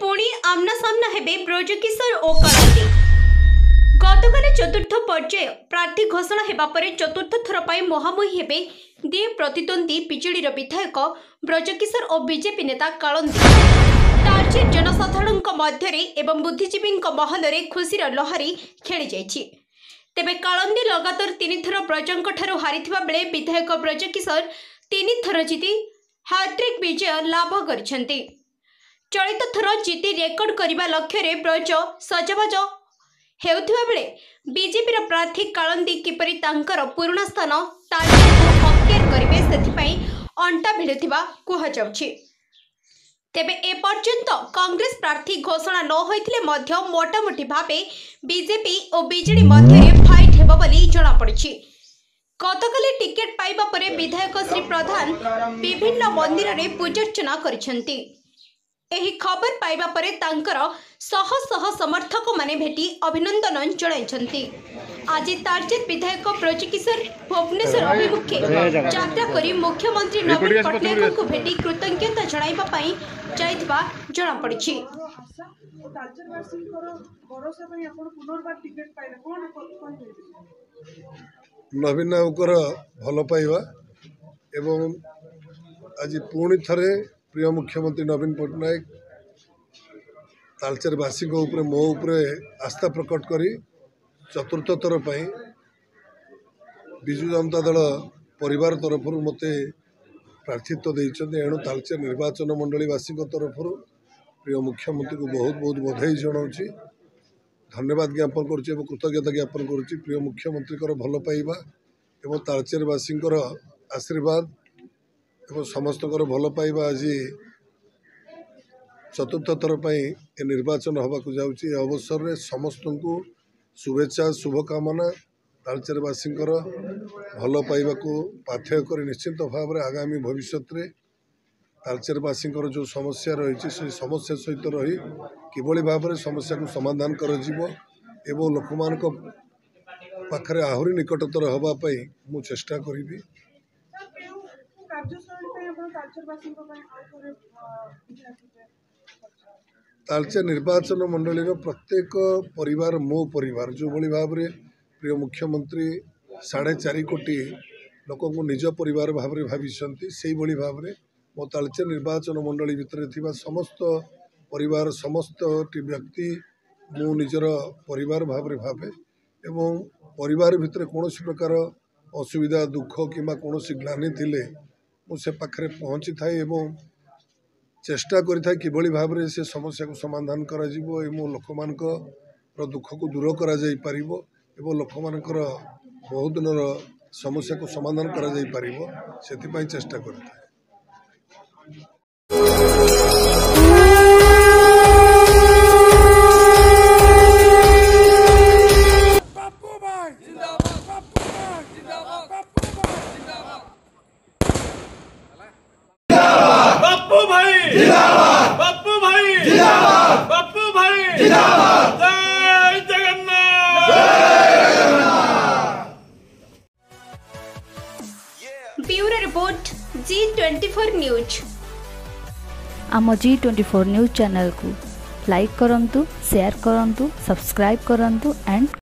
पुणी आमना सामना हेबे ब्रजकिशोर और कलांदी। गतकाली चतुर्थ पर्याय प्रार्थी घोषणा हेबा परे चतुर्थ थर पाई मुहांमुही हेबे दे प्रतिद्वंदी बिजेडी विधायक ब्रजकिशोर और बीजेपी नेता कलांदी। तालचेर जनसाधारण मध्यरे एवं बुद्धिजीवी महलरे खुशीर लहरी खेली जाइछि। तेबे कलांदी लगातार 3 थर ब्रजंक ठारू हारिथिबा बेले विधायक ब्रजकिशोर 3 थर जीति हैट्रिक विजय लाभ करिसेंति। चलित थर जीति रेकर्ड करने लक्ष्य रे ब्रज सजबाज हेउथिबा बेले बीजेपी प्रार्थी कलांदी किपरि तांकर पुराना स्थान तालचेर को अक्तिआर करिवे सेथिपई अंटा भिड़ुथिबा कुहाजाउछि। तेबे ए पर्यंत कांग्रेस प्रार्थी घोषणा न होइथिले मध्य मोटामोटी भाबे बीजेपी और बीजेडी मध्य फाइट हेबो बोली जणा पड़िछि। गतकाली टिकेट पाइबा परे विधायक श्री प्रधान विभिन्न मंदिर रे पूजार्चना करिसेंति। एही खबर पाइबा परे तांकर शह शह समर्थक माने भेटी अभिनंदन जणाइछंती। आज तालचेर विधायक ब्रजकिशोर भुवनेश्वर अभिमुखे यात्रा करी मुख्यमंत्री नवीन पटनायक को भेटी कृतज्ञता जणाइबा पई जाइतबा जणा पड़िछि। नवीन नायकर भल पाइबा एवं आज पुणी थरे प्रिय मुख्यमंत्री नवीन पटनायक तालचेरवासी मो आस्था प्रकट करी चतुर्थ थर पर विजु जनता दल परिवार तरफ मत प्रार्थित्व देते। एणु तालचेर निर्वाचन मंडलीवासी तरफ प्रिय मुख्यमंत्री को बहुत बहुत बधाई जनाऊँगी, धन्यवाद ज्ञापन करुच्ची, कृतज्ञता ज्ञापन करुच्ची। प्रिय मुख्यमंत्री भल पाइबा एवं तालचेरवासी आशीर्वाद एवं समस्त भल पाइबा आज चतुर्थ थर पर निर्वाचन होबाकू जाउछि। अवसर में समस्त को शुभेच्छा शुभकामना। तालचेरवासी भल पाइबा को पाथेय कर निश्चित भाव में आगामी भविष्य में तालचेरवासी जो समस्या रही से समस्या सहित रही किभली भाव में समस्या को समाधान कर लोक मान पाखरे आहरी निकटतर होगापी मु चेष्टा करी। तालचेर निर्वाचन मंडली प्रत्येक परिवार मो परिवार जो भली भाव में प्रिय मुख्यमंत्री 4.5 कोटी लोक निज परिवार भाव में भावी से भली भाव में मो तालचेर निर्वाचन मंडली भितर थिबा समस्त परिवार समस्त व्यक्ति मु निजर परिवार भाव में भावे एवं परिवार भितर कौन प्रकार असुविधा दुख कि कौन ग्लानि थिले मुझे पाखे पहुँची थाए एवं चेष्टा करें किभली भाव में से समस्या को समाधान करा जिवो एवं लोक मान दुख को दूर करा जाई परिबो एवं लोक मानकर बहुत दिन समस्या को समाधान करा जाई परिबो सेति चेष्टा करें। Bureau report G24 news. आम G24 न्यूज चैनल को लाइक करंतु, शेयर करंतु, सब्सक्राइब करंतु एंड